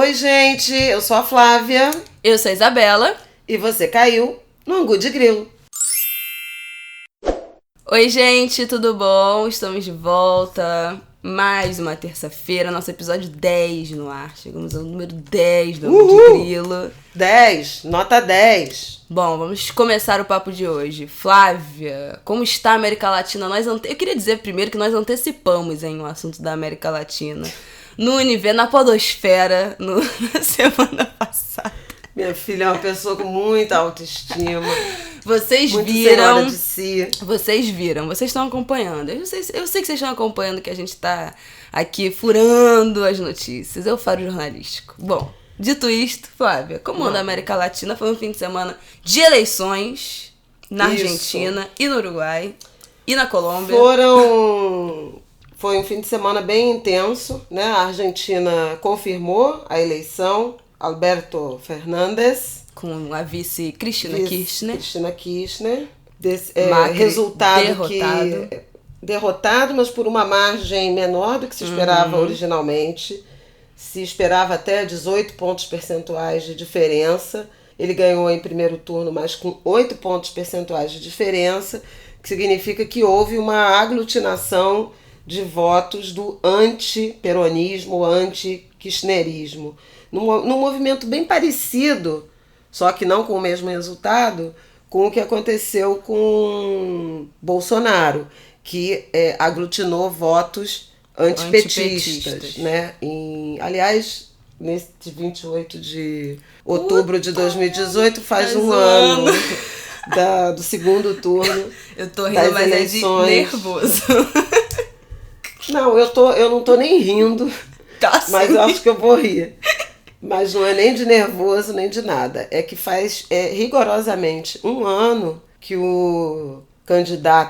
Oi, gente, eu sou a Flávia. Eu sou a Isabela. E você caiu no Angu de Grilo. Oi, gente, tudo bom? Estamos de volta. Mais uma terça-feira, nosso episódio 10 no ar. Chegamos ao número 10 do Angu de Grilo. 10, nota 10. Bom, vamos começar o papo de hoje. Flávia, como está a América Latina? Eu queria dizer primeiro que nós antecipamos o assunto da América Latina no universo, na podosfera, na semana passada. Minha filha é uma pessoa com muita autoestima. Vocês muito viram. Senhora de si. Vocês viram, vocês estão acompanhando. Eu sei que vocês estão acompanhando que a gente tá aqui furando as notícias. Eu faro jornalístico. Bom, dito isto, Flávia, como anda a América Latina? Foi um fim de semana de eleições na Argentina e no Uruguai e na Colômbia. Foi um fim de semana bem intenso, né? A Argentina confirmou a eleição. Alberto Fernández. Com a vice Cristina Kirchner. Resultado derrotado, mas por uma margem menor do que se esperava originalmente. Se esperava até 18 pontos percentuais de diferença. Ele ganhou em primeiro turno, mas com 8 pontos percentuais de diferença, que significa que houve uma aglutinação de votos do anti-peronismo, anti-kirchnerismo. Num movimento bem parecido, só que não com o mesmo resultado, com o que aconteceu com Bolsonaro, que aglutinou votos antipetistas. Né? Aliás, nesse 28 de outubro de 2018, faz um ano do segundo turno. Eu tô rindo, mas eleições. É de nervoso. Não, eu não tô nem rindo, mas eu acho que eu vou rir. Mas não é nem de nervoso, nem de nada. É que faz rigorosamente um ano que o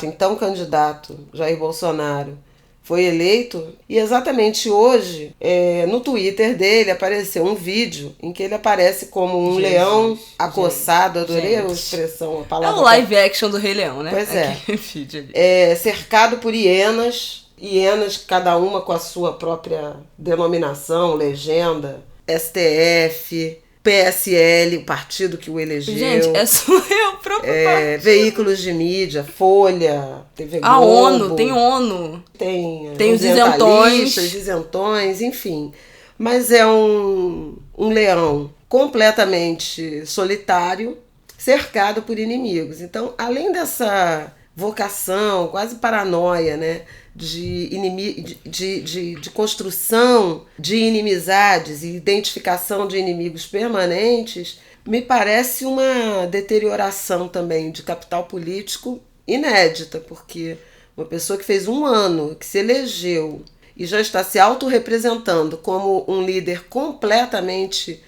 então candidato, Jair Bolsonaro, foi eleito. E exatamente hoje, no Twitter dele, apareceu um vídeo em que ele aparece como um leão acossado. Adorei a expressão, a palavra. É o live action do Rei Leão, né? Pois é. Cercado por hienas, cada uma com a sua própria denominação, legenda. STF, PSL, o partido que o elegeu. Gente, é só o próprio partido. Veículos de mídia, Folha, TV Globo. A ONU, tem ONU. Tem os isentões, enfim. Mas é um leão completamente solitário, cercado por inimigos. Então, além dessa vocação, quase paranoia, né? De construção de inimizades e identificação de inimigos permanentes, me parece uma deterioração também de capital político inédita, porque uma pessoa que fez um ano, que se elegeu e já está se autorrepresentando como um líder completamente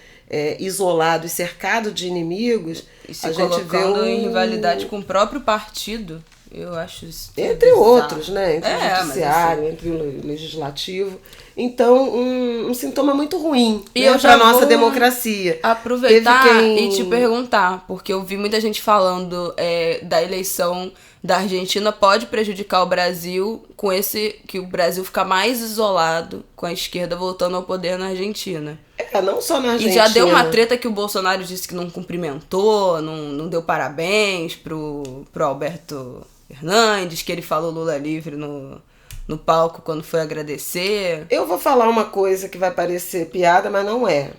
isolado e cercado de inimigos, e se colocando em rivalidade com o próprio partido. Eu acho isso entre bizarro. Outros, né? Entre o judiciário, entre o legislativo. Então, um sintoma muito ruim para a nossa democracia. Aproveitar e te perguntar, porque eu vi muita gente falando da eleição da Argentina pode prejudicar o Brasil que o Brasil fica mais isolado com a esquerda voltando ao poder na Argentina. Não só na Argentina. E já deu uma treta que o Bolsonaro disse que não cumprimentou, não deu parabéns pro Alberto Fernandes, que ele falou Lula livre no palco quando foi agradecer. Eu vou falar uma coisa que vai parecer piada, mas não é.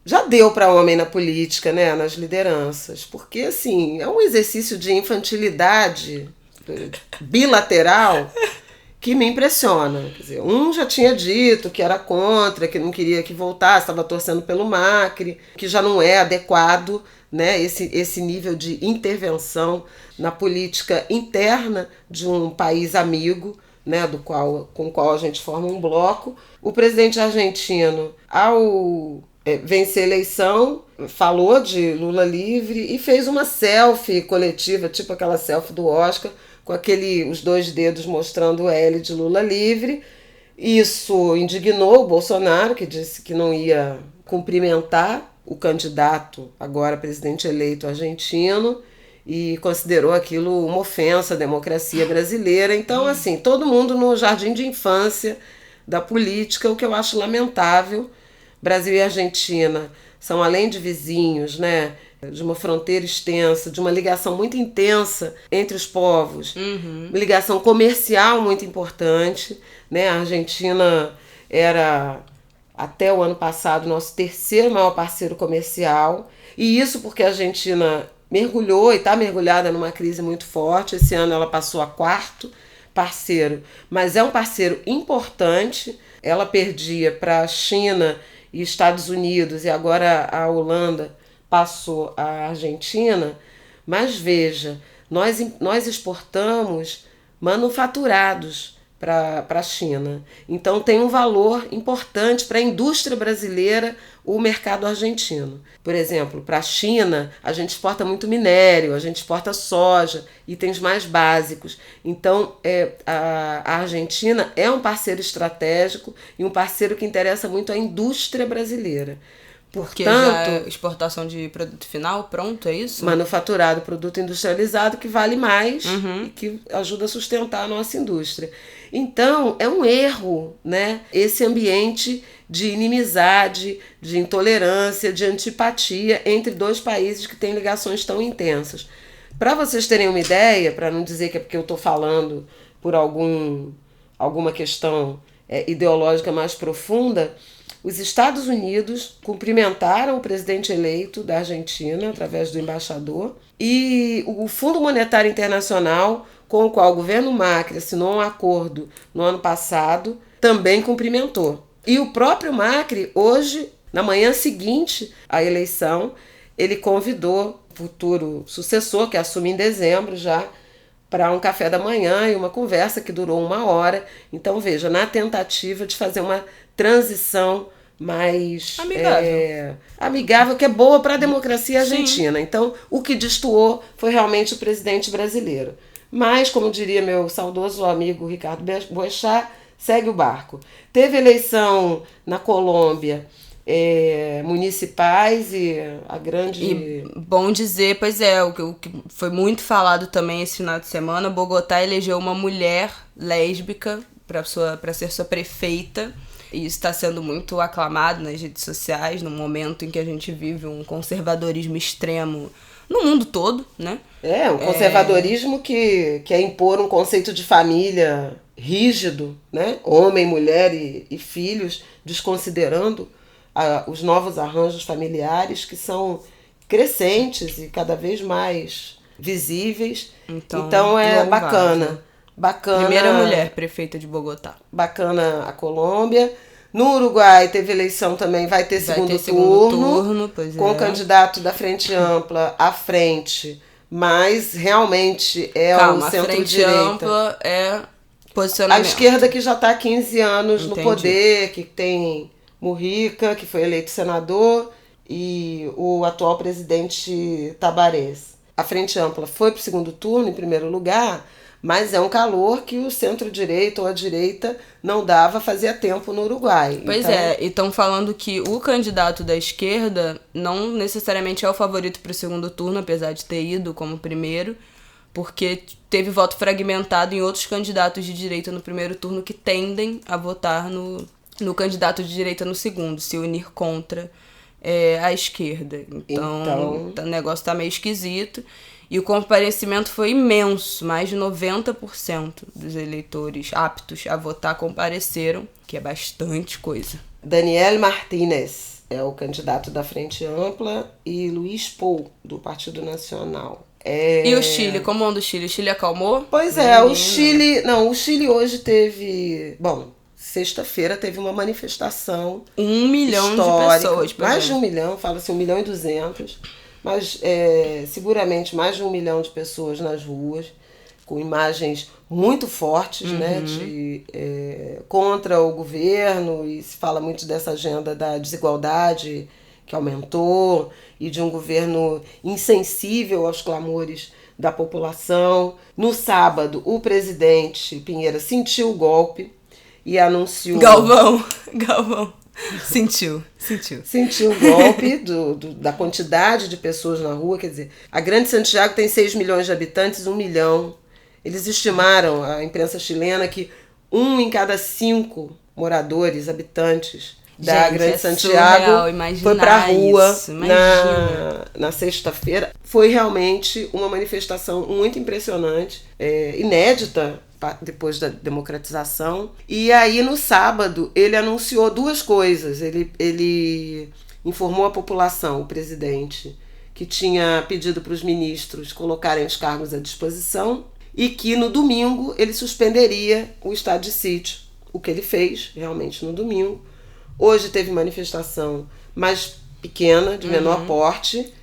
Já deu para homem na política, né, nas lideranças, porque assim, é um exercício de infantilidade bilateral que me impressiona. Quer dizer, um já tinha dito que era contra, que não queria que voltasse, estava torcendo pelo Macri, que já não é adequado, né, esse nível de intervenção na política interna de um país amigo, né, com o qual a gente forma um bloco. O presidente argentino, ao vencer a eleição, falou de Lula livre e fez uma selfie coletiva, tipo aquela selfie do Oscar, com os 2 dedos mostrando o L de Lula livre. Isso indignou o Bolsonaro, que disse que não ia cumprimentar o candidato, agora presidente eleito argentino, e considerou aquilo uma ofensa à democracia brasileira. Então, assim, todo mundo no jardim de infância da política, o que eu acho lamentável, Brasil e Argentina são, além de vizinhos, né, de uma fronteira extensa, de uma ligação muito intensa entre os povos, uma ligação comercial muito importante, né? A Argentina era, até o ano passado, nosso terceiro maior parceiro comercial, e isso porque a Argentina mergulhou e está mergulhada numa crise muito forte. Esse ano ela passou a quarto parceiro, mas é um parceiro importante. Ela perdia para a China e Estados Unidos, e agora a Holanda passou a Argentina. Mas veja, nós exportamos manufaturados para a China. Então tem um valor importante para a indústria brasileira o mercado argentino. Por exemplo, para a China, a gente exporta muito minério, a gente exporta soja, itens mais básicos. Então, a Argentina é um parceiro estratégico e um parceiro que interessa muito à indústria brasileira. Porque já é exportação de produto final, pronto, é isso? Manufaturado, produto industrializado que vale mais e que ajuda a sustentar a nossa indústria. Então, é um erro, né? Esse ambiente de inimizade, de intolerância, de antipatia entre dois países que têm ligações tão intensas. Para vocês terem uma ideia, para não dizer que é porque eu estou falando por alguma questão ideológica mais profunda, os Estados Unidos cumprimentaram o presidente eleito da Argentina através do embaixador, e o Fundo Monetário Internacional, com o qual o governo Macri assinou um acordo no ano passado, também cumprimentou. E o próprio Macri, hoje, na manhã seguinte à eleição, ele convidou o futuro sucessor, que assume em dezembro já, para um café da manhã e uma conversa que durou 1 hora. Então, veja, na tentativa de fazer uma transição mais amigável, que é boa para a democracia argentina. Sim. Então, o que destoou foi realmente o presidente brasileiro. Mas, como diria meu saudoso amigo Ricardo Boechat, segue o barco. Teve eleição na Colômbia, municipais, e a grande... E bom dizer, pois é, o que foi muito falado também esse final de semana, Bogotá elegeu uma mulher lésbica para ser sua prefeita. E isso está sendo muito aclamado nas redes sociais, no momento em que a gente vive um conservadorismo extremo no mundo todo, né? Um conservadorismo que quer impor um conceito de família rígido, né? Homem, mulher e filhos, desconsiderando os novos arranjos familiares, que são crescentes e cada vez mais visíveis. Então é bacana. Primeira mulher prefeita de Bogotá. Bacana a Colômbia. No Uruguai teve eleição também, vai ter segundo turno, com o candidato da Frente Ampla à frente, mas realmente o centro-direita. A Frente Ampla é posicionamento. A esquerda que já está há 15 anos no poder, que tem Mujica, que foi eleito senador, e o atual presidente Tabarés. A Frente Ampla foi para o segundo turno, em primeiro lugar, mas é um calor que o centro-direita ou a direita não dava fazia tempo no Uruguai. Pois e estão falando que o candidato da esquerda não necessariamente é o favorito para o segundo turno, apesar de ter ido como primeiro, porque teve voto fragmentado em outros candidatos de direita no primeiro turno que tendem a votar no candidato de direita no segundo, se unir contra a esquerda. Então o negócio está meio esquisito. E o comparecimento foi imenso, mais de 90% dos eleitores aptos a votar compareceram, que é bastante coisa. Daniel Martínez é o candidato da Frente Ampla e Luiz Pou, do Partido Nacional. E o Chile, como anda o Chile? O Chile acalmou? Pois é, o Chile hoje teve... Bom, sexta-feira teve uma manifestação 1 milhão histórica, de pessoas. Mais de 1 milhão, fala-se 1.200.000. Mas seguramente mais de 1 milhão de pessoas nas ruas, com imagens muito fortes, né, contra o governo, e se fala muito dessa agenda da desigualdade que aumentou, e de um governo insensível aos clamores da população. No sábado, o presidente Piñera sentiu o golpe e anunciou... Galvão. Sentiu o golpe da quantidade de pessoas na rua. Quer dizer, a Grande Santiago tem 6 milhões de habitantes, 1 milhão. Eles estimaram, a imprensa chilena, que 1 em cada 5 moradores, habitantes da Gente, Grande é Santiago surreal imaginar foi pra rua isso, imagina. na sexta-feira. Foi realmente uma manifestação muito impressionante, inédita depois da democratização. E aí, no sábado, ele anunciou duas coisas. Ele informou a população, o presidente, que tinha pedido para os ministros colocarem os cargos à disposição e que no domingo ele suspenderia o estado de sítio, o que ele fez realmente no domingo. Hoje teve manifestação mais pequena, de menor porte,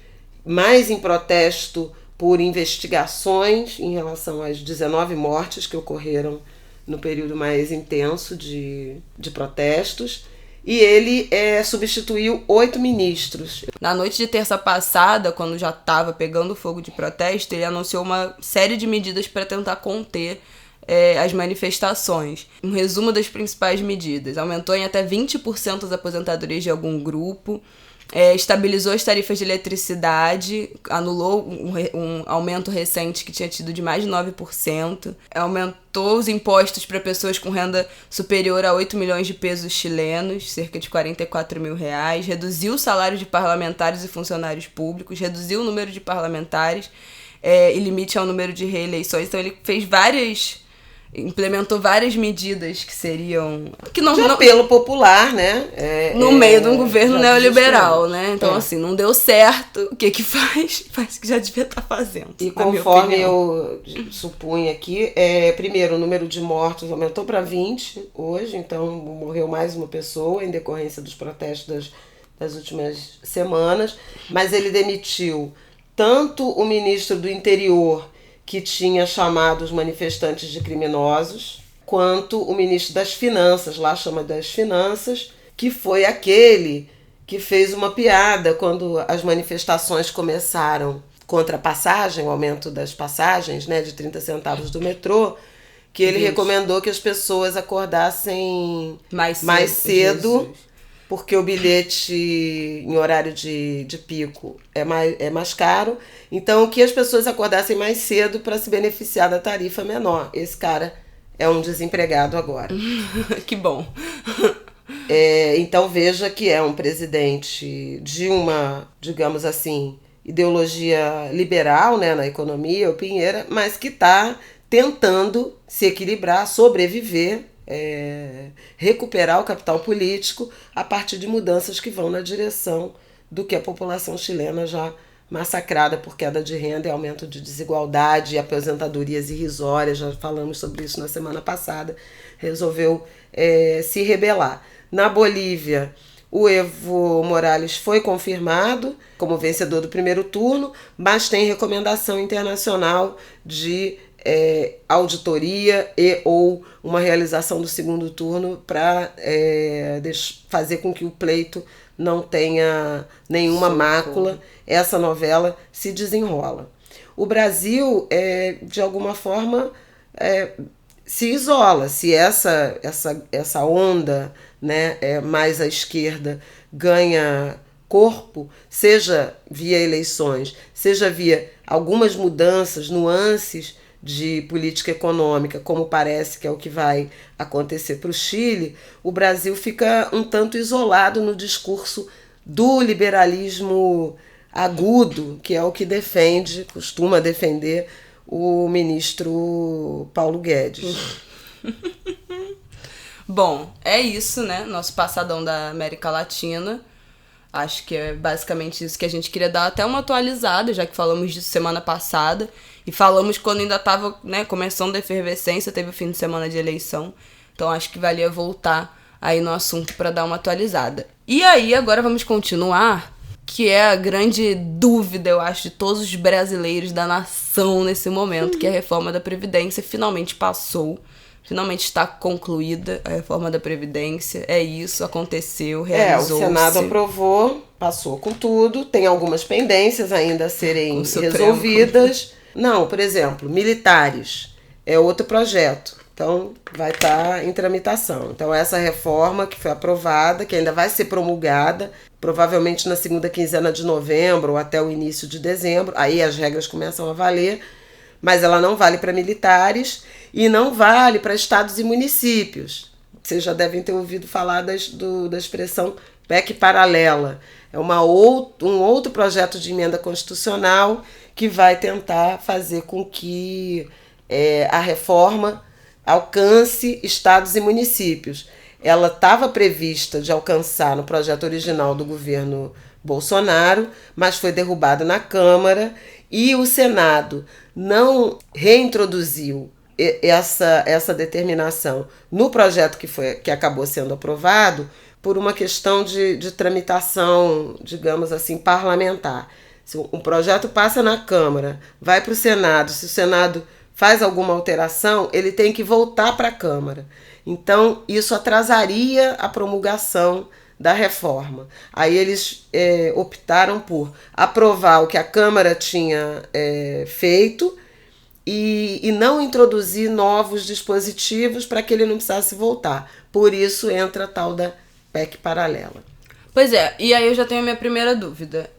mais em protesto por investigações em relação às 19 mortes que ocorreram no período mais intenso de protestos. E ele substituiu 8 ministros. Na noite de terça passada, quando já estava pegando fogo de protesto, ele anunciou uma série de medidas para tentar conter as manifestações. Um resumo das principais medidas: aumentou em até 20% as aposentadorias de algum grupo, estabilizou as tarifas de eletricidade, anulou um aumento recente que tinha tido de mais de 9%, aumentou os impostos para pessoas com renda superior a 8 milhões de pesos chilenos, cerca de 44 mil reais, reduziu o salário de parlamentares e funcionários públicos, reduziu o número de parlamentares e limite ao número de reeleições. Então ele implementou várias medidas que seriam... de apelo popular, né? No meio de um governo neoliberal, né? Então, assim, não deu certo. O que faz? Faz o que já devia estar fazendo. E conforme eu supunha aqui, primeiro, o número de mortos aumentou para 20 hoje, então morreu mais uma pessoa em decorrência dos protestos das últimas semanas, mas ele demitiu tanto o ministro do Interior, que tinha chamado os manifestantes de criminosos, quanto o ministro das Finanças, lá chama das Finanças, que foi aquele que fez uma piada quando as manifestações começaram contra a passagem, o aumento das passagens, né, de 30 centavos do metrô, que ele recomendou que as pessoas acordassem mais cedo, porque o bilhete em horário de pico é mais caro. Então, que as pessoas acordassem mais cedo para se beneficiar da tarifa menor. Esse cara é um desempregado agora. Que bom. Então, veja que é um presidente de uma, digamos assim, ideologia liberal, né, na economia, o Pinheira, mas que está tentando se equilibrar, sobreviver, recuperar o capital político a partir de mudanças que vão na direção do que a população chilena, já massacrada por queda de renda e aumento de desigualdade e aposentadorias irrisórias, já falamos sobre isso na semana passada, resolveu se rebelar. Na Bolívia, o Evo Morales foi confirmado como vencedor do primeiro turno, mas tem recomendação internacional de auditoria ou uma realização do segundo turno para fazer com que o pleito não tenha nenhuma mácula. Essa novela se desenrola. O Brasil, de alguma forma, se isola. Se essa onda, né, mais à esquerda ganha corpo, seja via eleições, seja via algumas mudanças, nuances de política econômica, como parece que é o que vai acontecer para o Chile, o Brasil fica um tanto isolado no discurso do liberalismo agudo, que é o que costuma defender o ministro Paulo Guedes. Bom, é isso, né? Nosso passadão da América Latina. Acho que é basicamente isso que a gente queria dar até uma atualizada, já que falamos disso semana passada. E falamos quando ainda estava, né, começando a efervescência, teve o fim de semana de eleição. Então acho que valia voltar aí no assunto para dar uma atualizada. E aí, agora vamos continuar, que é a grande dúvida, eu acho, de todos os brasileiros da nação nesse momento, que é a reforma da Previdência finalmente passou. Finalmente está concluída a reforma da Previdência. É isso, aconteceu, realizou-se. O Senado aprovou, passou com tudo. Tem algumas pendências ainda a serem resolvidas. Não, por exemplo, militares é outro projeto. Então, vai estar em tramitação. Então, essa reforma que foi aprovada, que ainda vai ser promulgada, provavelmente na segunda quinzena de novembro ou até o início de dezembro. Aí as regras começam a valer. Mas ela não vale para militares e não vale para estados e municípios. Vocês já devem ter ouvido falar da expressão PEC paralela. É um outro projeto de emenda constitucional que vai tentar fazer com que a reforma alcance estados e municípios. Ela estava prevista de alcançar no projeto original do governo Bolsonaro, mas foi derrubada na Câmara e o Senado não reintroduziu essa determinação no projeto que acabou sendo aprovado por uma questão de tramitação, digamos assim, parlamentar. Se um projeto passa na Câmara, vai para o Senado, se o Senado faz alguma alteração, ele tem que voltar para a Câmara. Então, isso atrasaria a promulgação da reforma. Aí eles optaram por aprovar o que a Câmara tinha feito e não introduzir novos dispositivos para que ele não precisasse voltar. Por isso entra a tal da PEC paralela. Pois é, e aí eu já tenho a minha primeira dúvida.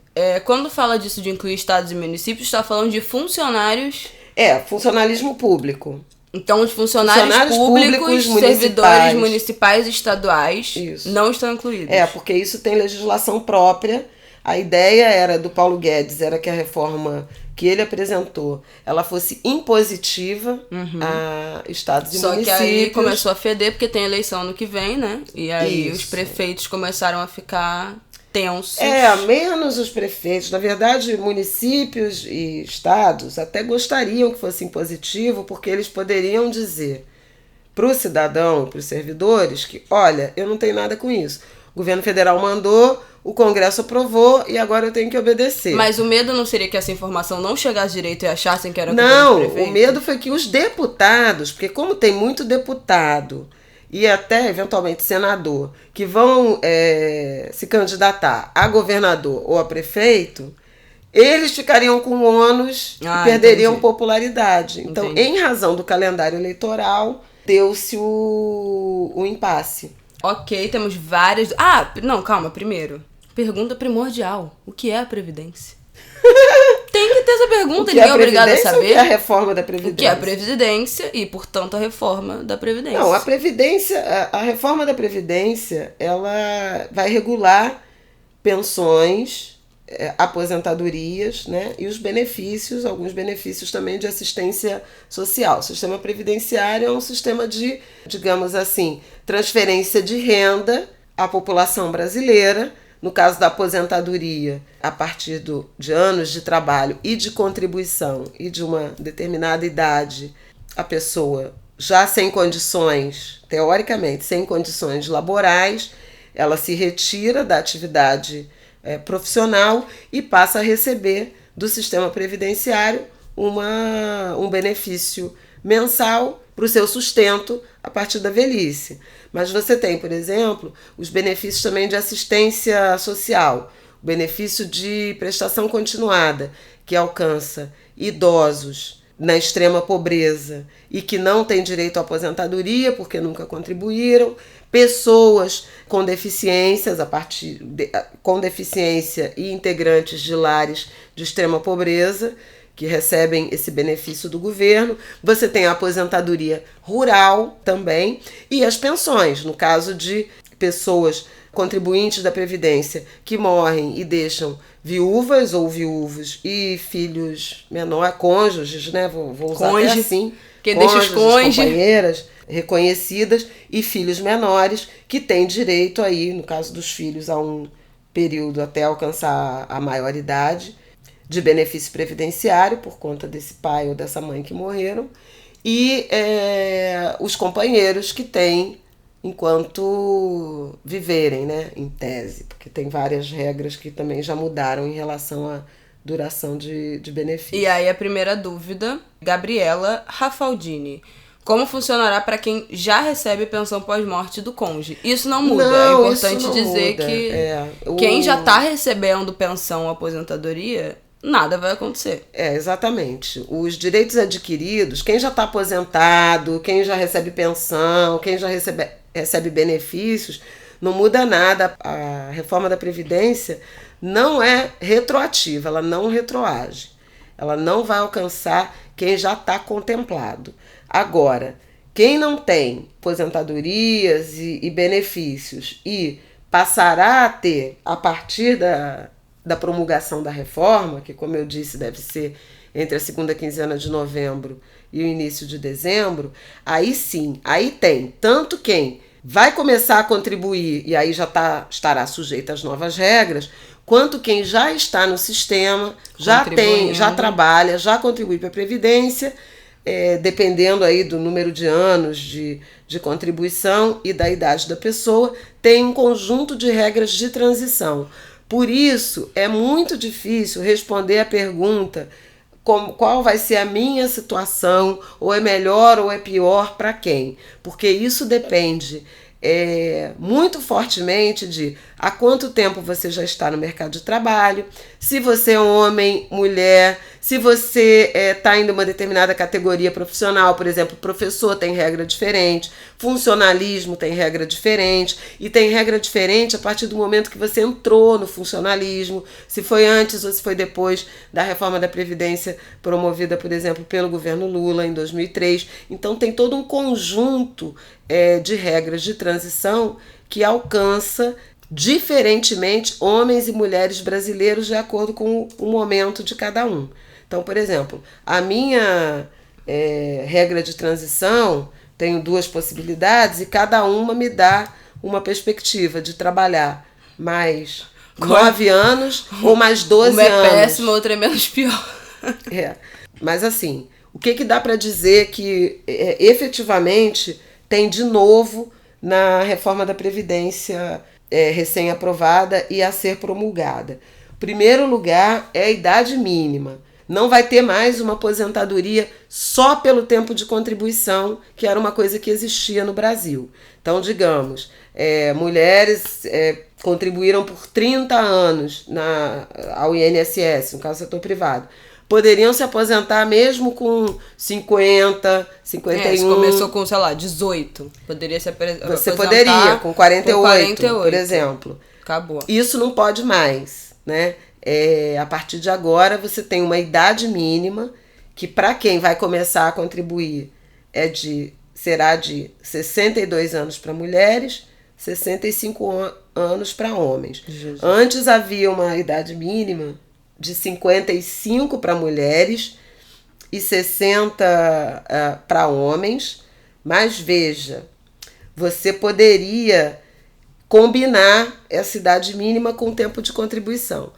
Quando fala disso de incluir estados e municípios, está falando de funcionários... funcionalismo público. Então, os funcionários públicos servidores municipais e estaduais não estão incluídos. Porque isso tem legislação própria. A ideia era do Paulo Guedes, era que a reforma que ele apresentou, ela fosse impositiva a estados e municípios. Só que aí começou a feder, porque tem eleição ano que vem, né? E aí os prefeitos começaram a ficar tensos. Menos os prefeitos. Na verdade, municípios e estados até gostariam que fosse impositivo, porque eles poderiam dizer para o cidadão, para os servidores, que, olha, eu não tenho nada com isso. O governo federal mandou, o Congresso aprovou e agora eu tenho que obedecer. Mas o medo não seria que essa informação não chegasse direito e achassem que era culpa do prefeito? Não, o medo foi que os deputados, porque como tem muito deputado e até, eventualmente, senador, que vão se candidatar a governador ou a prefeito, eles ficariam com ônus e perderiam popularidade. Então, em razão do calendário eleitoral, deu-se o impasse. Ok, temos várias... calma, primeiro. Pergunta primordial. O que é a Previdência? Tem que ter essa pergunta, ninguém é obrigado a saber. O que é a reforma da Previdência? O que é a Previdência e, portanto, a reforma da Previdência. Não, a reforma da Previdência, ela vai regular pensões, aposentadorias, né, e os benefícios, alguns benefícios também de assistência social. O sistema previdenciário é um sistema de, digamos assim, transferência de renda à população brasileira. No caso da aposentadoria, a partir de anos de trabalho e de contribuição e de uma determinada idade, a pessoa já sem condições, teoricamente, sem condições laborais, ela se retira da atividade profissional e passa a receber do sistema previdenciário um benefício mensal para o seu sustento a partir da velhice. Mas você tem, por exemplo, os benefícios também de assistência social, o benefício de prestação continuada, que alcança idosos na extrema pobreza e que não têm direito à aposentadoria porque nunca contribuíram, pessoas com deficiências, com deficiência e integrantes de lares de extrema pobreza, que recebem esse benefício do governo. Você tem a aposentadoria rural também e as pensões, no caso de pessoas contribuintes da Previdência que morrem e deixam viúvas ou viúvos e filhos menores, cônjuges, né? Vou usar até assim. Que deixa os cônjuges, companheiras reconhecidas e filhos menores que têm direito aí, no caso dos filhos, a um período até alcançar a maioridade, de benefício previdenciário por conta desse pai ou dessa mãe que morreram, e os companheiros que têm enquanto viverem, né, em tese, porque tem várias regras que também já mudaram em relação à duração de benefício. E aí a primeira dúvida, Gabriela Rafaldini. Como funcionará para quem já recebe pensão pós-morte do cônjuge? Isso não muda. É importante dizer que quem já está recebendo pensão ou aposentadoria, nada vai acontecer. Exatamente. Os direitos adquiridos, quem já está aposentado, quem já recebe pensão, quem já recebe benefícios, não muda nada. A reforma da Previdência não é retroativa, ela não retroage. Ela não vai alcançar quem já está contemplado. Agora, quem não tem aposentadorias e benefícios e passará a ter a partir da promulgação da reforma, que, como eu disse, deve ser entre a segunda quinzena de novembro e o início de dezembro, aí sim, aí tem tanto quem vai começar a contribuir e aí já estará sujeito às novas regras, quanto quem já está no sistema, já trabalha, já contribui para a Previdência, dependendo aí do número de anos de contribuição e da idade da pessoa, tem um conjunto de regras de transição. Por isso, é muito difícil responder a pergunta qual vai ser a minha situação, ou é melhor ou é pior para quem, porque isso depende muito fortemente de há quanto tempo você já está no mercado de trabalho, se você é homem, mulher, se você está em uma determinada categoria profissional, por exemplo, professor tem regra diferente, funcionalismo tem regra diferente, e tem regra diferente a partir do momento que você entrou no funcionalismo, se foi antes ou se foi depois da reforma da Previdência promovida, por exemplo, pelo governo Lula em 2003. Então tem todo um conjunto de regras de transição que alcança diferentemente homens e mulheres brasileiros de acordo com o momento de cada um. Então, por exemplo, a minha regra de transição, tenho 2 possibilidades e cada uma me dá uma perspectiva de trabalhar mais 9 anos ou mais 12 anos. Uma é péssima, outra é menos pior. Mas assim, o que dá para dizer que efetivamente tem de novo na reforma da Previdência recém-aprovada e a ser promulgada? Primeiro lugar é a idade mínima. Não vai ter mais uma aposentadoria só pelo tempo de contribuição, que era uma coisa que existia no Brasil. Então, digamos, mulheres contribuíram por 30 anos ao INSS, no caso do setor privado. Poderiam se aposentar mesmo com 50, 51. Se começou com, 18. Poderia se aposentar. Você poderia, com 48, por exemplo. Acabou. Isso não pode mais, né? A partir de agora você tem uma idade mínima que, para quem vai começar a contribuir, será de 62 anos para mulheres, 65 anos para homens. Jesus. Antes havia uma idade mínima de 55 para mulheres e 60 para homens, mas veja, você poderia combinar essa idade mínima com o tempo de contribuição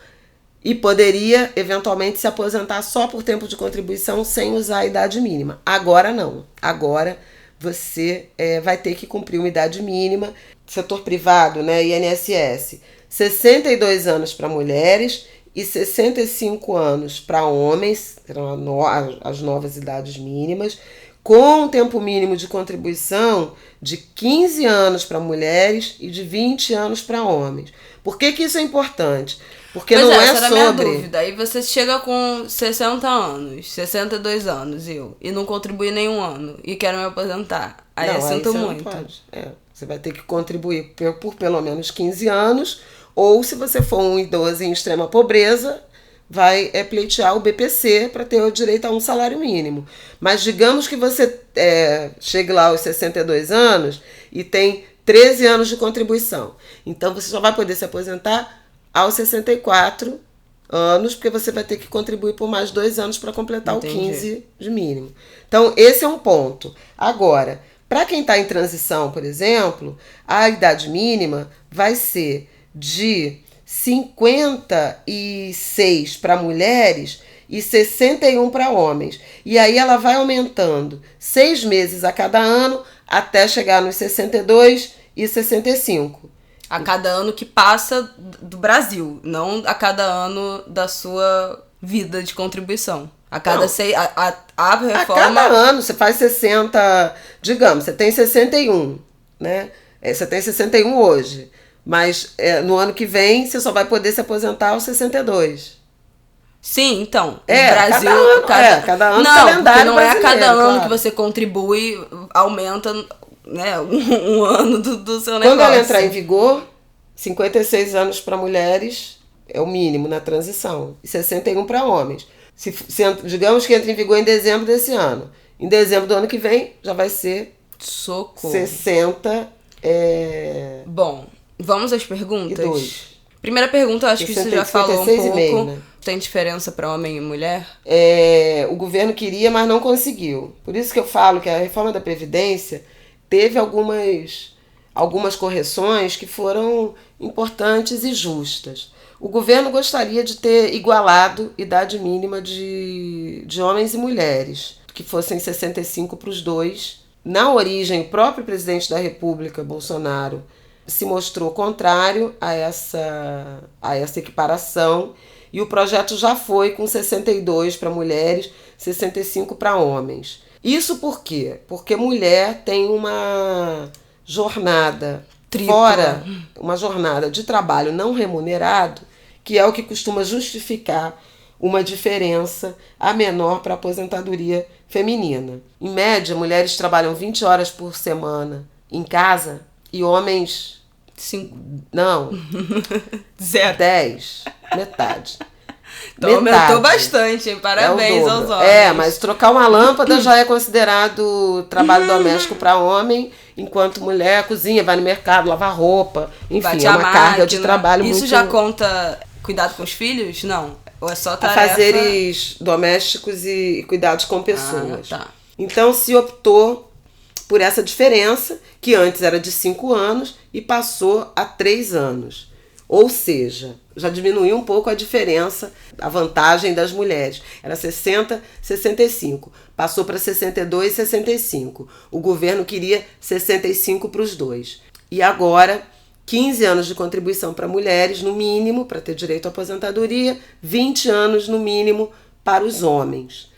e poderia eventualmente se aposentar só por tempo de contribuição sem usar a idade mínima. Agora não, agora você vai ter que cumprir uma idade mínima. Setor privado, né, INSS, 62 anos para mulheres e 65 anos para homens, serão as novas idades mínimas, com um tempo mínimo de contribuição de 15 anos para mulheres e de 20 anos para homens. Por que isso é importante? Porque não é essa sobre... era a minha dúvida. Aí você chega com 60 anos, 62 anos, e não contribui nenhum ano, e quero me aposentar. Aí eu sinto muito. Não pode. Você vai ter que contribuir por pelo menos 15 anos, ou se você for um idoso em extrema pobreza, vai pleitear o BPC para ter o direito a um salário mínimo. Mas digamos que você chegue lá aos 62 anos e tem 13 anos de contribuição. Então você só vai poder se aposentar aos 64 anos, porque você vai ter que contribuir por mais 2 anos para completar Entendi. O 15 de mínimo. Então esse é um ponto. Agora, para quem está em transição, por exemplo, a idade mínima vai ser de 56 para mulheres e 61 para homens. E aí ela vai aumentando 6 meses a cada ano até chegar nos 62 e 65. A cada ano que passa do Brasil, não a cada ano da sua vida de contribuição. A cada a reforma... A cada ano você faz 60, digamos, você tem 61, né? Você tem 61 hoje, mas no ano que vem você só vai poder se aposentar aos 62. Sim, então, no Brasil... Cada ano não, calendário não é a cada ano claro. que você contribui, aumenta, né, um ano do seu negócio. Quando ela entrar em vigor, 56 anos para mulheres é o mínimo na transição, e 61 para homens. Se digamos que entra em vigor em dezembro desse ano. Em dezembro do ano que vem, já vai ser Socorro. 60 Bom, vamos às perguntas? e 2. Primeira pergunta, eu acho que você já falou um 56,5, pouco. né? Tem diferença para homem e mulher? O governo queria, mas não conseguiu. Por isso que eu falo que a reforma da Previdência teve algumas correções que foram importantes e justas. O governo gostaria de ter igualado idade mínima de homens e mulheres, que fossem 65 para os dois. Na origem, o próprio presidente da República, Bolsonaro, se mostrou contrário a essa equiparação, e o projeto já foi com 62 para mulheres, 65 para homens. Isso por quê? Porque mulher tem uma jornada fora, uma jornada de trabalho não remunerado, que é o que costuma justificar uma diferença a menor para a aposentadoria feminina. Em média, mulheres trabalham 20 horas por semana em casa e homens... 5. Não. 0. 10. Metade. Então aumentou bastante, hein? Parabéns aos homens. Mas trocar uma lâmpada já é considerado trabalho doméstico para homem, enquanto mulher cozinha, vai no mercado, lava roupa, enfim, bate é uma carga máquina. de trabalho Isso muito... já conta cuidado com os filhos? Não. Ou é só tarefa... Afazeres domésticos e cuidados com pessoas. Tá. Então se optou por essa diferença, que antes era de 5 anos e passou a 3 anos. Ou seja, já diminuiu um pouco a diferença, a vantagem das mulheres. Era 60, 65. Passou para 62, 65. O governo queria 65 para os dois. E agora, 15 anos de contribuição para mulheres, no mínimo, para ter direito à aposentadoria, 20 anos, no mínimo, para os homens.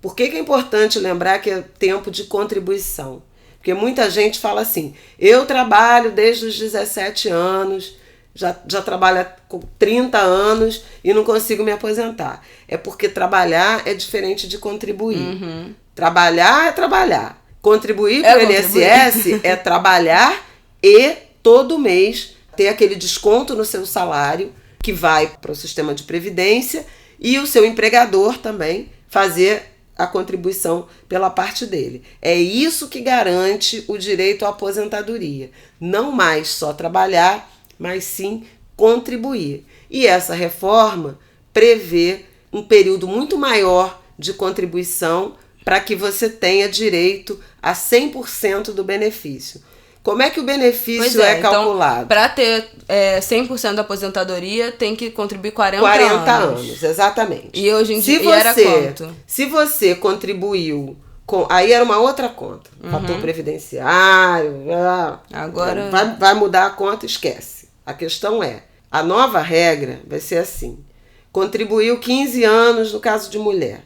Por que é importante lembrar que é tempo de contribuição? Porque muita gente fala assim, eu trabalho desde os 17 anos, já trabalho com 30 anos e não consigo me aposentar. É porque trabalhar é diferente de contribuir. Uhum. Trabalhar é trabalhar. Contribuir para o INSS é trabalhar e todo mês ter aquele desconto no seu salário que vai para o sistema de previdência e o seu empregador também fazer a contribuição pela parte dele. É isso que garante o direito à aposentadoria. Não mais só trabalhar, mas sim contribuir. E essa reforma prevê um período muito maior de contribuição para que você tenha direito a 100% do benefício. Como é que o benefício é calculado? Então, para ter 100% da aposentadoria, tem que contribuir 40 anos, exatamente. E hoje em dia era quanto? Se você contribuiu com... Aí era uma outra conta. Fator previdenciário. Agora... Vai mudar a conta, esquece. A questão é, a nova regra vai ser assim. Contribuiu 15 anos no caso de mulher.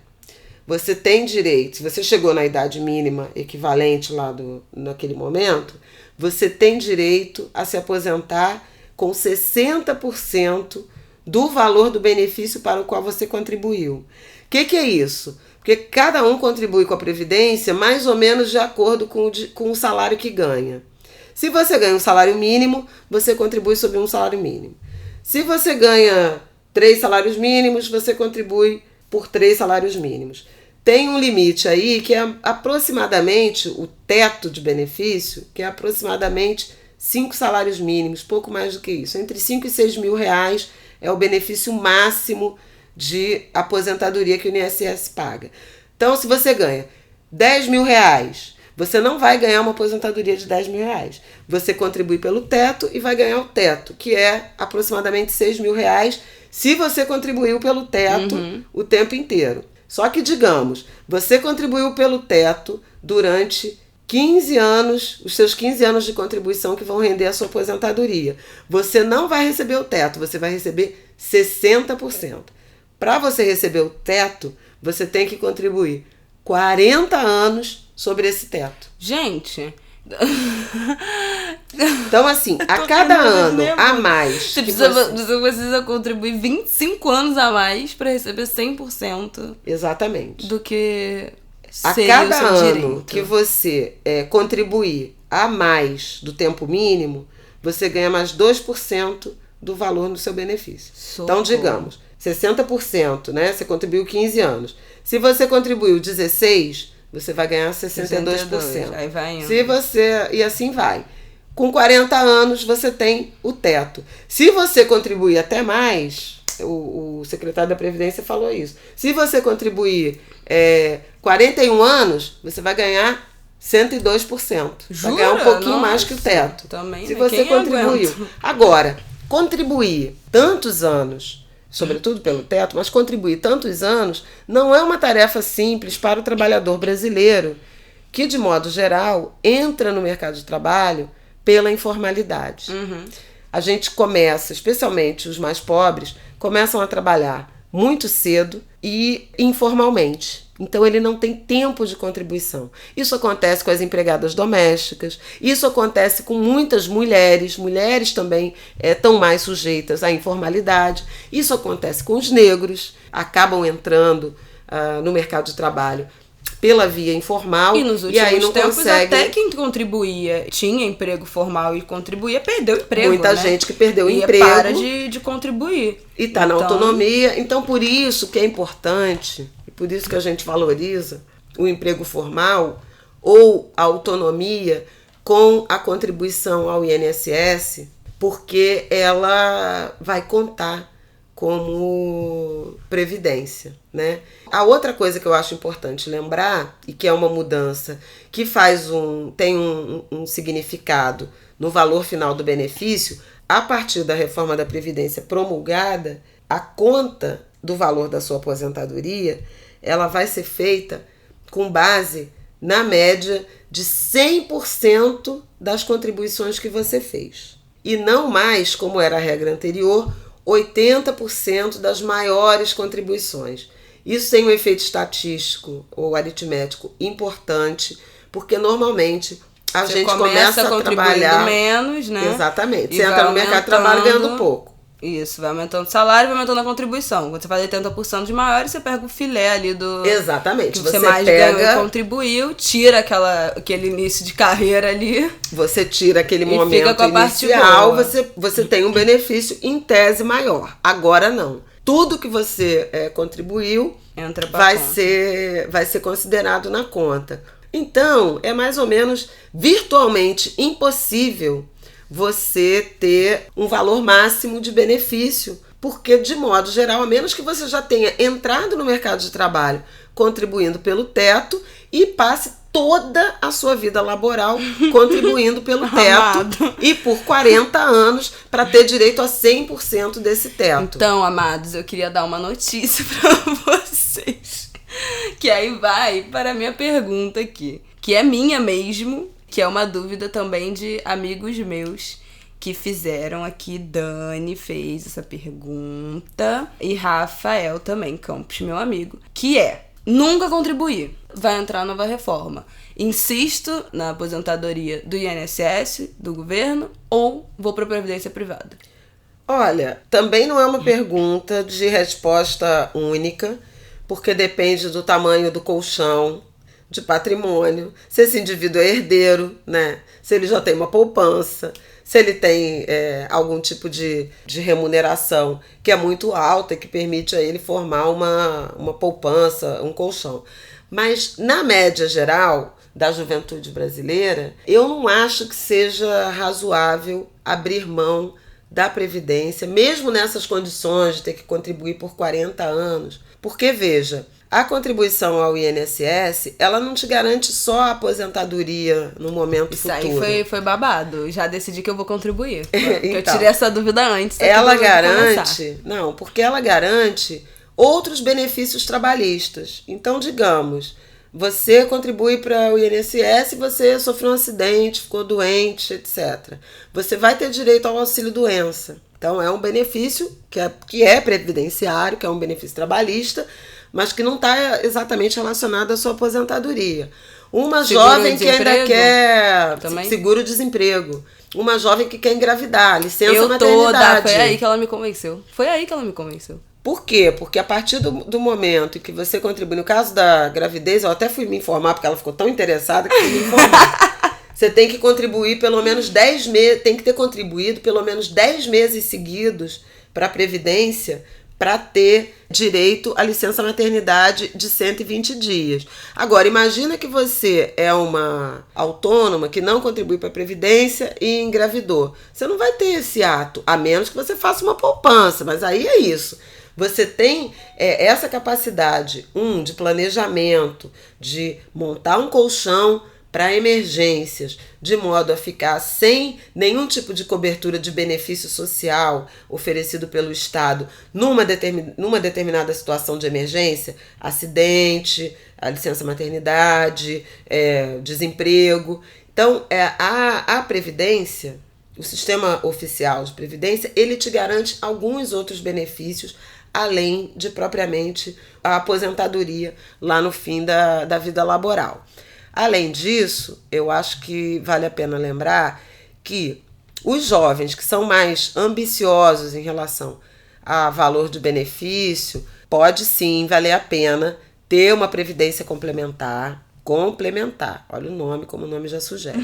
Você tem direito, se você chegou na idade mínima equivalente lá naquele momento, você tem direito a se aposentar com 60% do valor do benefício para o qual você contribuiu. O que é isso? Porque cada um contribui com a Previdência mais ou menos de acordo com o salário que ganha. Se você ganha um salário mínimo, você contribui sobre um salário mínimo. Se você ganha 3 salários mínimos, você contribui por 3 salários mínimos. Tem um limite aí que é aproximadamente, o teto de benefício, que é aproximadamente 5 salários mínimos, pouco mais do que isso. Entre 5 e 6 mil reais é o benefício máximo de aposentadoria que o INSS paga. Então, se você ganha 10 mil reais, você não vai ganhar uma aposentadoria de 10 mil reais. Você contribui pelo teto e vai ganhar o teto, que é aproximadamente 6 mil reais, se você contribuiu pelo teto o tempo inteiro. Só que, digamos, você contribuiu pelo teto durante 15 anos, os seus 15 anos de contribuição que vão render a sua aposentadoria. Você não vai receber o teto, você vai receber 60%. Para você receber o teto, você tem que contribuir 40 anos sobre esse teto. Gente... Então, assim, a cada ano a mais... Você precisa contribuir 25 anos a mais para receber 100%. Exatamente. Do que a seria cada o seu ano direito. Que você contribuir a mais do tempo mínimo, você ganha mais 2% do valor do seu benefício. Então, digamos, 60%, né? Você contribuiu 15 anos. Se você contribuiu 16, você vai ganhar 62%. Aí vai indo. E assim vai. Com 40 anos, você tem o teto. Se você contribuir até mais, o secretário da Previdência falou isso. Se você contribuir 41 anos, você vai ganhar 102%. Jura? Vai ganhar um pouquinho Nossa, mais que o teto. Também, se né? você Quem contribuiu. aguenta? Agora, contribuir tantos anos, sobretudo pelo teto, mas contribuir tantos anos não é uma tarefa simples para o trabalhador brasileiro, que, de modo geral, entra no mercado de trabalho pela informalidade. A gente começa, especialmente os mais pobres, começam a trabalhar muito cedo e informalmente. Então ele não tem tempo de contribuição. Isso acontece com as empregadas domésticas, isso acontece com muitas mulheres. Mulheres também estão mais sujeitas à informalidade. Isso acontece com os negros, acabam entrando no mercado de trabalho pela via informal E nos últimos aí não tempos, conseguem. até quem contribuía, tinha emprego formal e contribuía, perdeu o emprego. Muita né? gente que perdeu o e emprego. para de contribuir. E está na autonomia. Então, por isso que é importante, e por isso que a gente valoriza o emprego formal ou a autonomia com a contribuição ao INSS, porque ela vai contar como previdência, né? A outra coisa que eu acho importante lembrar, e que é uma mudança que tem um significado no valor final do benefício, a partir da reforma da Previdência promulgada, a conta do valor da sua aposentadoria, ela vai ser feita com base na média de 100% das contribuições que você fez. E não mais, como era a regra anterior, 80% das maiores contribuições. Isso tem um efeito estatístico ou aritmético importante, porque normalmente a gente começa a trabalhar menos, né? Exatamente. Você entra no mercado de trabalho ganhando pouco. Isso, vai aumentando o salário, vai aumentando a contribuição. Quando você faz 80% de maior, você pega o filé ali do... Exatamente. Que você mais ganhou e contribuiu, tira aquele início de carreira ali. Você tira aquele momento fica com a parte inicial, boa. você tem um benefício em tese maior. Agora não. Tudo que você contribuiu vai ser considerado na conta. Então, é mais ou menos virtualmente impossível você ter um valor máximo de benefício, porque, de modo geral, a menos que você já tenha entrado no mercado de trabalho contribuindo pelo teto e passe toda a sua vida laboral contribuindo pelo teto e por 40 anos para ter direito a 100% desse teto. Então, amados, eu queria dar uma notícia para vocês, que aí vai para a minha pergunta aqui, que é minha mesmo, que é uma dúvida também de amigos meus que fizeram aqui. Dani fez essa pergunta e Rafael também, Campos, meu amigo, que é: nunca contribuir, vai entrar nova reforma, insisto na aposentadoria do INSS, do governo, ou vou para a previdência privada? Olha, também não é uma pergunta de resposta única, porque depende do tamanho do colchão de patrimônio, se esse indivíduo é herdeiro, né? Se ele já tem uma poupança, se ele tem algum tipo de remuneração que é muito alta e que permite a ele formar uma poupança, um colchão. Mas, na média geral da juventude brasileira, eu não acho que seja razoável abrir mão da Previdência, mesmo nessas condições de ter que contribuir por 40 anos. Porque, veja, a contribuição ao INSS, ela não te garante só a aposentadoria no momento futuro. Isso aí foi babado. Já decidi que eu vou contribuir. Então, eu tirei essa dúvida antes. Ela garante... Não, porque ela garante outros benefícios trabalhistas. Então, digamos, você contribui para o INSS, você sofreu um acidente, ficou doente, etc. Você vai ter direito ao auxílio-doença. Então, é um benefício que é previdenciário, que é um benefício trabalhista, mas que não está exatamente relacionado à sua aposentadoria. Uma jovem que ainda quer seguro-desemprego. Uma jovem que quer engravidar, licença maternidade. Foi aí que ela me convenceu. Por quê? Porque a partir do momento em que você contribui, no caso da gravidez, eu até fui me informar, porque ela ficou tão interessada que fui me informar. Você tem que contribuir pelo menos 10 meses, tem que ter contribuído pelo menos 10 meses seguidos para a Previdência para ter direito à licença maternidade de 120 dias. Agora, imagina que você é uma autônoma que não contribui para a Previdência e engravidou. Você não vai ter esse ato, a menos que você faça uma poupança, mas aí é isso. Você tem essa capacidade, de planejamento, de montar um colchão para emergências, de modo a ficar sem nenhum tipo de cobertura de benefício social oferecido pelo Estado numa determinada situação de emergência, acidente, a licença maternidade, desemprego. Então, a Previdência, o sistema oficial de Previdência, ele te garante alguns outros benefícios, além de propriamente a aposentadoria lá no fim da vida laboral. Além disso, eu acho que vale a pena lembrar que os jovens que são mais ambiciosos em relação a valor de benefício, pode sim valer a pena ter uma previdência complementar, olha o nome, como o nome já sugere,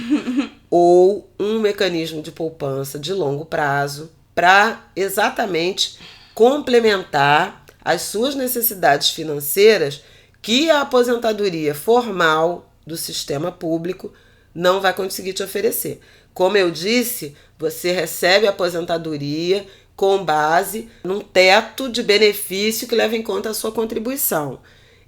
ou um mecanismo de poupança de longo prazo para exatamente complementar as suas necessidades financeiras que a aposentadoria formal do sistema público não vai conseguir te oferecer. Como eu disse, você recebe a aposentadoria com base num teto de benefício que leva em conta a sua contribuição.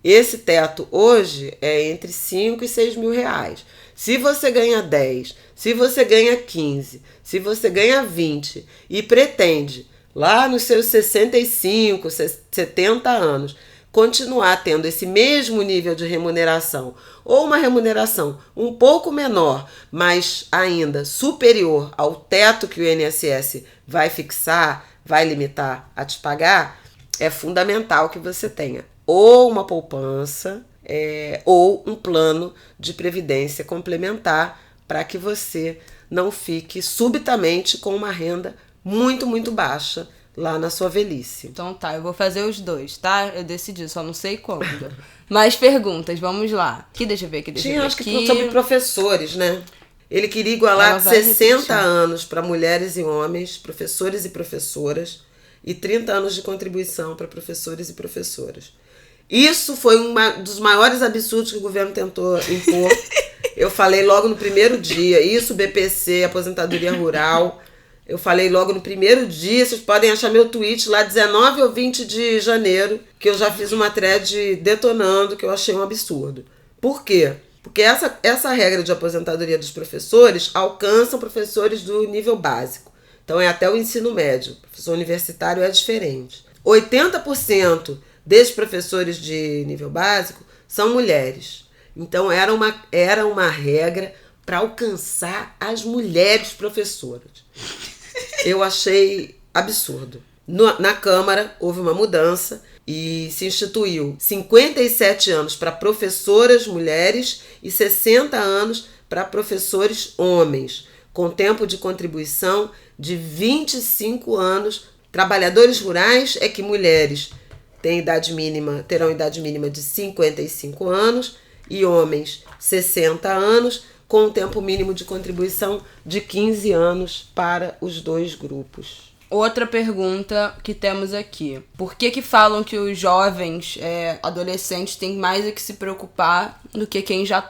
Esse teto hoje é entre 5 e 6 mil reais. Se você ganha 10, se você ganha 15, se você ganha 20 e pretende, lá nos seus 65, 70 anos, continuar tendo esse mesmo nível de remuneração ou uma remuneração um pouco menor, mas ainda superior ao teto que o INSS vai fixar, vai limitar a te pagar, é fundamental que você tenha ou uma poupança ou um plano de previdência complementar para que você não fique subitamente com uma renda muito, muito baixa lá na sua velhice. Então tá, eu vou fazer os dois, tá? Eu decidi, só não sei quando. Mais perguntas, vamos lá. Deixa eu ver aqui. Acho que sobre professores, né? Ele queria igualar 60 anos para mulheres e homens, professores e professoras, e 30 anos de contribuição para professores e professoras. Isso foi um dos maiores absurdos que o governo tentou impor. Eu falei logo no primeiro dia, isso, BPC, aposentadoria rural. Eu falei logo no primeiro dia, vocês podem achar meu tweet lá 19 ou 20 de janeiro, que eu já fiz uma thread detonando, que eu achei um absurdo. Por quê? Porque essa regra de aposentadoria dos professores alcança professores do nível básico. Então é até o ensino médio. O professor universitário é diferente. 80% desses professores de nível básico são mulheres. Então era uma regra para alcançar as mulheres professoras. Eu achei absurdo. Na Câmara houve uma mudança e se instituiu 57 anos para professoras mulheres e 60 anos para professores homens, com tempo de contribuição de 25 anos. Trabalhadores rurais é que mulheres terão idade mínima de 55 anos e homens 60 anos, com um tempo mínimo de contribuição de 15 anos para os dois grupos. Outra pergunta que temos aqui. Por que falam que os jovens, adolescentes, têm mais a que se preocupar do que quem já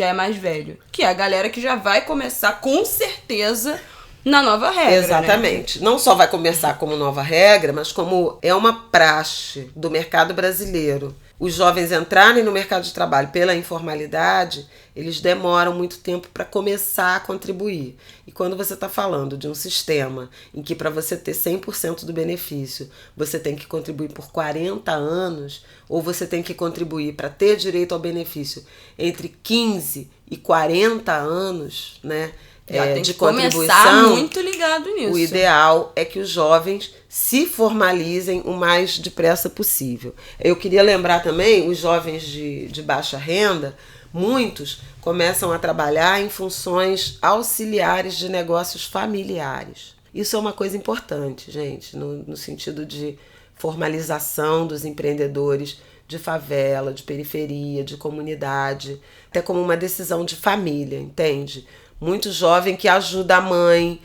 é mais velho? Que é a galera que já vai começar, com certeza, na nova regra. Exatamente. Né? Não só vai começar como nova regra, mas como é uma praxe do mercado brasileiro. Os jovens entrarem no mercado de trabalho pela informalidade, eles demoram muito tempo para começar a contribuir. E quando você está falando de um sistema em que para você ter 100% do benefício, você tem que contribuir por 40 anos, ou você tem que contribuir para ter direito ao benefício entre 15 e 40 anos, né? Tem de que contribuição, começar muito ligado nisso. O ideal é que os jovens se formalizem o mais depressa possível. Eu queria lembrar também, os jovens de baixa renda, muitos começam a trabalhar em funções auxiliares de negócios familiares. Isso é uma coisa importante, gente, no sentido de formalização dos empreendedores de favela, de periferia, de comunidade, até como uma decisão de família, entende? muito jovem que ajuda a mãe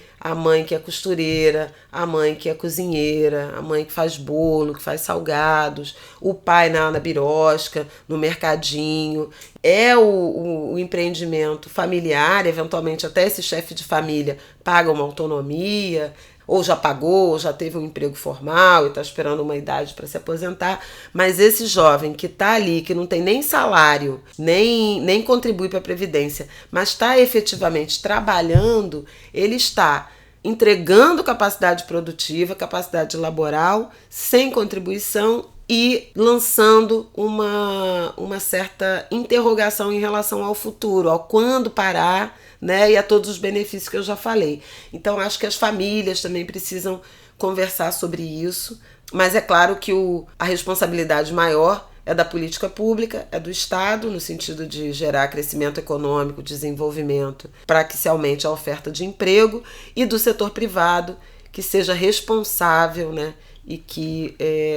que é costureira, a mãe que é cozinheira, a mãe que faz bolo, que faz salgados, o pai na birosca, no mercadinho. É o empreendimento familiar, eventualmente até esse chefe de família paga uma autonomia, ou já pagou, ou já teve um emprego formal e está esperando uma idade para se aposentar, mas esse jovem que está ali, que não tem nem salário, nem contribui para a Previdência, mas está efetivamente trabalhando, ele está entregando capacidade produtiva, capacidade laboral, sem contribuição e lançando uma certa interrogação em relação ao futuro, ao quando parar, né, e a todos os benefícios que eu já falei. Então, acho que as famílias também precisam conversar sobre isso, mas é claro que a responsabilidade maior é da política pública, é do Estado, no sentido de gerar crescimento econômico, desenvolvimento, para que se aumente a oferta de emprego, e do setor privado, que seja responsável, né, e que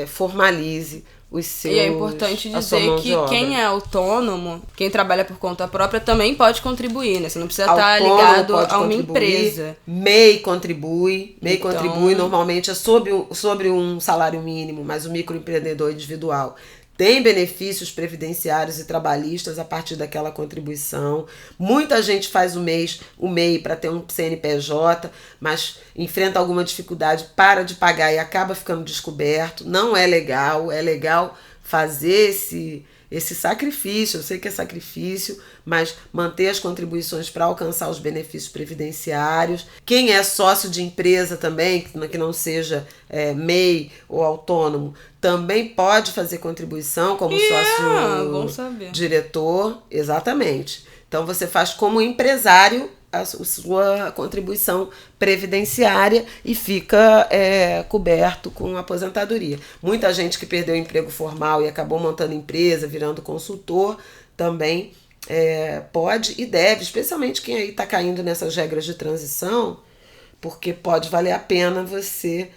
formalize os seus. E é importante dizer que quem é autônomo, quem trabalha por conta própria, também pode contribuir, né? Você não precisa estar ligado a uma empresa. MEI contribui. MEI contribui, normalmente é sobre um salário mínimo, mas o microempreendedor individual tem benefícios previdenciários e trabalhistas a partir daquela contribuição. Muita gente faz o MEI para ter um CNPJ, mas enfrenta alguma dificuldade, para de pagar e acaba ficando descoberto. Não é legal, é legal fazer esse sacrifício, eu sei que é sacrifício, mas manter as contribuições para alcançar os benefícios previdenciários. Quem é sócio de empresa também, que não seja MEI ou autônomo, também pode fazer contribuição como sócio diretor, exatamente. Então você faz como empresário a sua contribuição previdenciária e fica coberto com aposentadoria. Muita gente que perdeu o emprego formal e acabou montando empresa, virando consultor, também pode e deve, especialmente quem aí está caindo nessas regras de transição, porque pode valer a pena você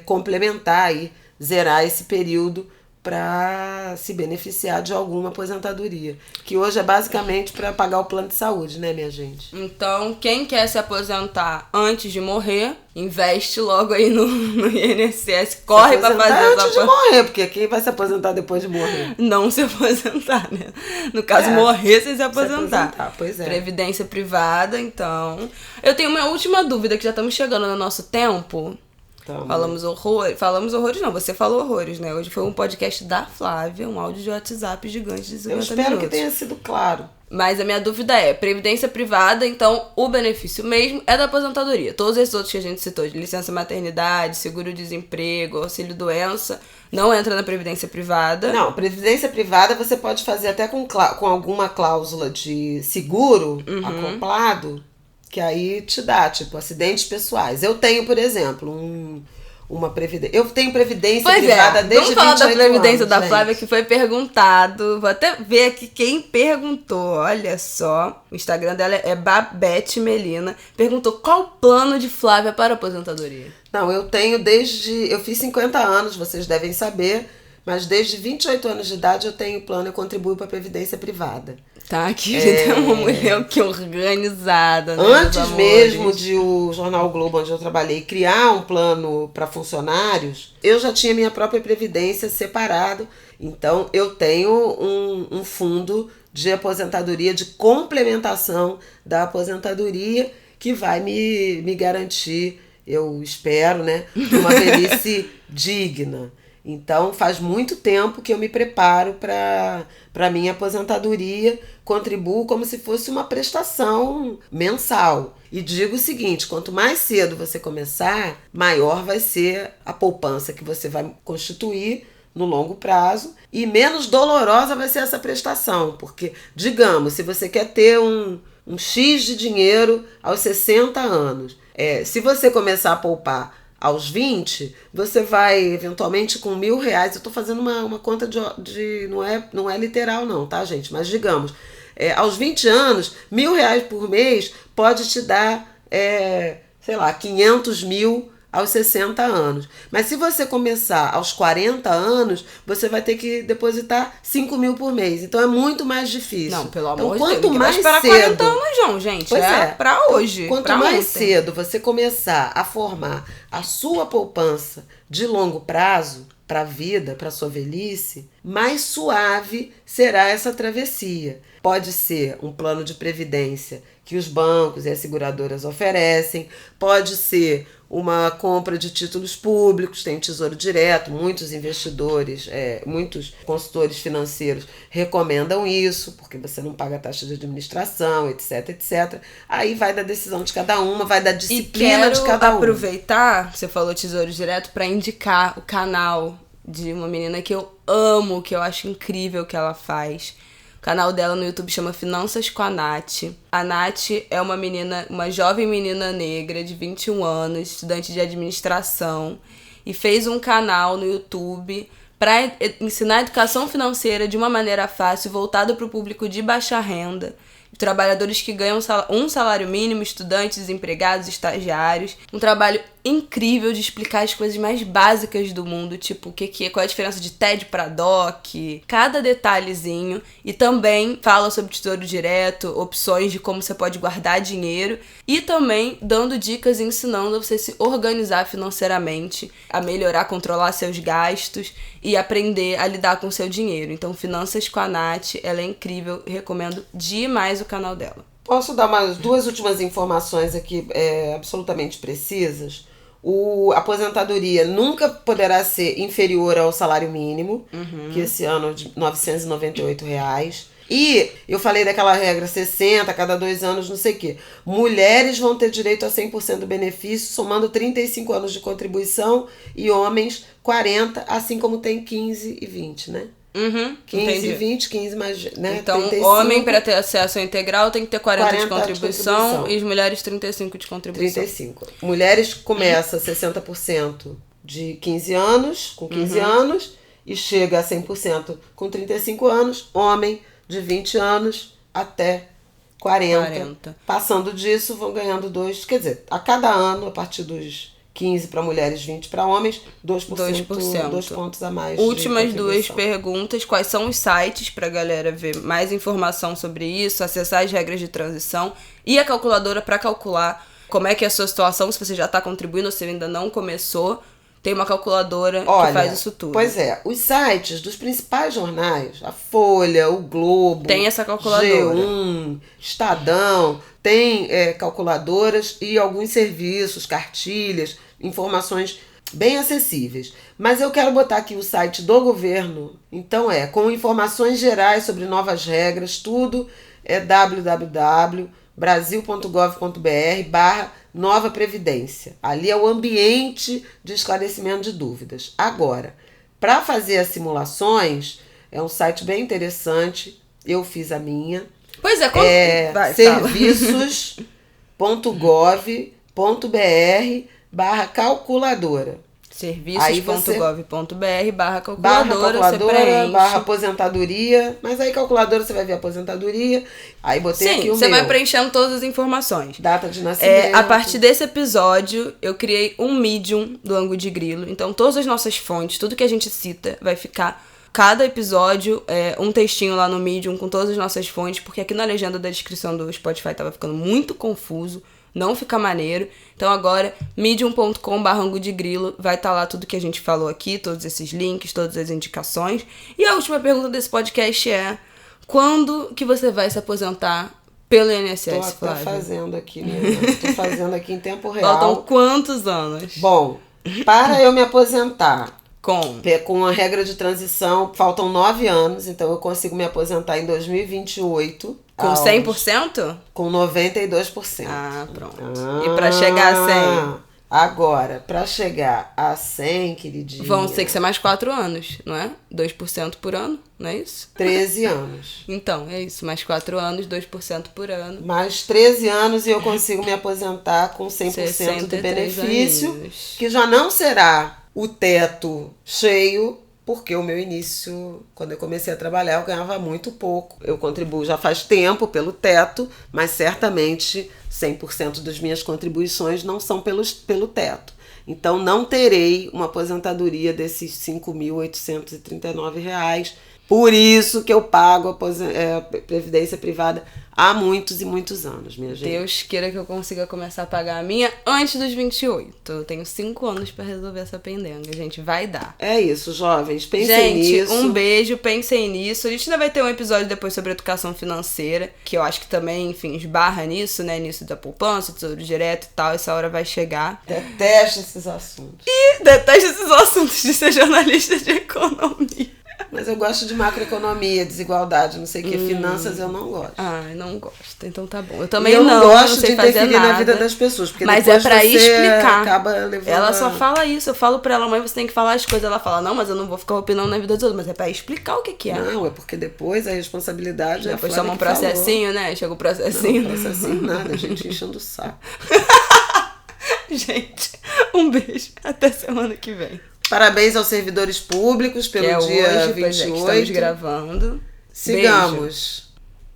complementar aí, zerar esse período para se beneficiar de alguma aposentadoria, que hoje é basicamente para pagar o plano de saúde, né, minha gente? Então, quem quer se aposentar antes de morrer, investe logo aí no INSS, corre para fazer antes de morrer, porque quem vai se aposentar depois de morrer? Não se aposentar, né? No caso, morrer sem se aposentar. Pois é. Previdência privada, então. Eu tenho uma última dúvida, que já estamos chegando no nosso tempo. Falamos horrores, não, você falou horrores, né? Hoje foi um podcast da Flávia, um áudio de WhatsApp gigante de 50 minutos. Eu espero que tenha sido claro. Mas a minha dúvida é, previdência privada, então o benefício mesmo é da aposentadoria. Todos esses outros que a gente citou, de licença maternidade, seguro-desemprego, auxílio-doença, não entra na previdência privada. Não, previdência privada você pode fazer até com alguma cláusula de seguro acoplado, que aí te dá, tipo, acidentes pessoais. Eu tenho, por exemplo, uma previdência. Eu tenho previdência privada desde 28 anos. Vamos falar da previdência da Flávia, que foi perguntado. Vou até ver aqui quem perguntou. Olha só. O Instagram dela é Babette Melina. Perguntou qual o plano de Flávia para a aposentadoria. Não, eu tenho desde... Eu fiz 50 anos, vocês devem saber. Mas desde 28 anos de idade eu tenho plano, eu contribuo para a previdência privada. Tá, querida, é uma mulher que organizada. Né, antes mesmo de o Jornal o Globo, onde eu trabalhei, criar um plano para funcionários, eu já tinha minha própria previdência separado. Então, eu tenho um fundo de aposentadoria, de complementação da aposentadoria, que vai me garantir, eu espero, né, uma velhice digna. Então, faz muito tempo que eu me preparo para a minha aposentadoria, contribuo como se fosse uma prestação mensal. E digo o seguinte, quanto mais cedo você começar, maior vai ser a poupança que você vai constituir no longo prazo e menos dolorosa vai ser essa prestação. Porque, digamos, se você quer ter um X de dinheiro aos 60 anos, se você começar a poupar aos 20, você vai, eventualmente, com R$1.000, eu tô fazendo uma conta de não é literal não, tá, gente? Mas, digamos, aos 20 anos, R$1.000 por mês pode te dar, sei lá, 500 mil aos 60 anos. Mas se você começar aos 40 anos, você vai ter que depositar 5 mil por mês. Então é muito mais difícil. Não, pelo então, amor de quanto Deus, não mais vai esperar cedo, 40 anos não, gente. Pois é. Pra hoje. Quanto pra mais ontem. cedo você começar a formar a sua poupança de longo prazo, para a vida, para a sua velhice, mais suave será essa travessia. Pode ser um plano de previdência que os bancos e as seguradoras oferecem, pode ser uma compra de títulos públicos, tem Tesouro Direto, muitos investidores, muitos consultores financeiros recomendam isso, porque você não paga taxa de administração, etc, etc. Aí vai da decisão de cada uma, vai da disciplina de cada uma. E quero aproveitar, você falou Tesouro Direto, para indicar o canal de uma menina que eu amo, que eu acho incrível o que ela faz. O canal dela no YouTube chama Finanças com a Nath. A Nath é uma jovem menina negra de 21 anos, estudante de administração, e fez um canal no YouTube para ensinar educação financeira de uma maneira fácil, voltada para o público de baixa renda, trabalhadores que ganham um salário mínimo, estudantes, desempregados, estagiários. Um trabalho incrível de explicar as coisas mais básicas do mundo, tipo qual é a diferença de TED para DOC, cada detalhezinho. E também fala sobre Tesouro Direto, opções de como você pode guardar dinheiro, e também dando dicas e ensinando a você se organizar financeiramente, a melhorar, controlar seus gastos e aprender a lidar com o seu dinheiro. Então, Finanças com a Nath, ela é incrível, recomendo demais o canal dela. Posso dar umas 2 últimas informações aqui absolutamente precisas? A aposentadoria nunca poderá ser inferior ao salário mínimo, que esse ano é de R$ 998. E eu falei daquela regra 60, a cada 2 anos, não sei o quê. Mulheres vão ter direito a 100% do benefício, somando 35 anos de contribuição, e homens 40, assim como tem 15 e 20, né? 15 entendi. e 20, 15 mais, né? Então, 35, homem para ter acesso integral tem que ter 40 de contribuição, e as mulheres 35 de contribuição. 35. Mulheres começa 60% de 15 anos, com 15 anos, e chega a 100% com 35 anos. Homem de 20 anos até 40. Passando disso, vão ganhando 2. Quer dizer, a cada ano, a partir dos 15 para mulheres, 20 para homens, 2%. 2 pontos a mais. Últimas 2 perguntas. Quais são os sites para a galera ver mais informação sobre isso, acessar as regras de transição e a calculadora para calcular como é que é a sua situação, se você já está contribuindo ou se ainda não começou. Tem uma calculadora que faz isso tudo. Pois é, os sites dos principais jornais, a Folha, o Globo, tem essa calculadora. G1, Estadão, tem calculadoras e alguns serviços, cartilhas, informações bem acessíveis. Mas eu quero botar aqui o site do governo, então com informações gerais sobre novas regras, tudo é www.brasil.gov.br/Nova Previdência. Ali é o ambiente de esclarecimento de dúvidas. Agora, para fazer as simulações, é um site bem interessante. Eu fiz a minha. Pois serviços.gov.br/calculadora. Serviços.gov.br/calculadora, /aposentadoria, mas aí calculadora você vai ver aposentadoria, aí botei aqui o você vai preenchendo todas as informações. Data de nascimento. A partir desse episódio, eu criei um Medium do Ângulo de Grilo, então todas as nossas fontes, tudo que a gente cita, vai ficar, cada episódio, um textinho lá no Medium com todas as nossas fontes, porque aqui na legenda da descrição do Spotify tava ficando muito confuso, não fica maneiro. Então agora, medium.com/ângulo-de-grilo, vai estar lá tudo que a gente falou aqui, todos esses links, todas as indicações. E a última pergunta desse podcast é: quando que você vai se aposentar pelo INSS, Flávia? Tô fazendo aqui, tô fazendo aqui em tempo real. Faltam quantos anos? Bom, para eu me aposentar com a regra de transição, faltam 9 anos, então eu consigo me aposentar em 2028. Com 100%? Com 92%. Ah, pronto. E para chegar a 100? Agora, para chegar a 100, queridinha... Vão ter que ser mais 4 anos, não é? 2% por ano, não é isso? 13 anos. Então, é isso. Mais 4 anos, 2% por ano. Mais 13 anos e eu consigo me aposentar com 100% do benefício, aninhos. Que já não será o teto cheio, porque o meu início, quando eu comecei a trabalhar, eu ganhava muito pouco. Eu contribuo já faz tempo pelo teto, mas certamente 100% das minhas contribuições não são pelo teto. Então não terei uma aposentadoria desses R$ 5.839. Por isso que eu pago a previdência privada há muitos e muitos anos, minha gente. Deus queira que eu consiga começar a pagar a minha antes dos 28. Eu tenho 5 anos pra resolver essa pendenga, gente. Vai dar. É isso, jovens. Pensem nisso. Gente, um beijo. Pensem nisso. A gente ainda vai ter um episódio depois sobre educação financeira, que eu acho que também, enfim, esbarra nisso, né? Nisso da poupança, tesouro direto e tal. Essa hora vai chegar. Detesto esses assuntos. E detesto esses assuntos de ser jornalista de economia. Mas eu gosto de macroeconomia, desigualdade, não sei o que. Finanças eu não gosto. Ai, não gosto. Então tá bom. Eu também eu não gosto sei de fazer interferir nada. na vida das pessoas. Porque Mas depois é pra você explicar. Acaba levando Ela só fala isso. Eu falo pra ela, mãe, você tem que falar as coisas. Ela fala, não, mas eu não vou ficar opinando na vida dos outros. Mas é pra explicar o que é. Não, é porque depois a responsabilidade Depois é toma um processinho, né? Chega o processinho. Não, processinho nada, a gente enchendo o saco. Gente, um beijo. Até semana que vem. Parabéns aos servidores públicos pelo dia hoje, 28. pois é, que estamos gravando. Sigamos. Beijo.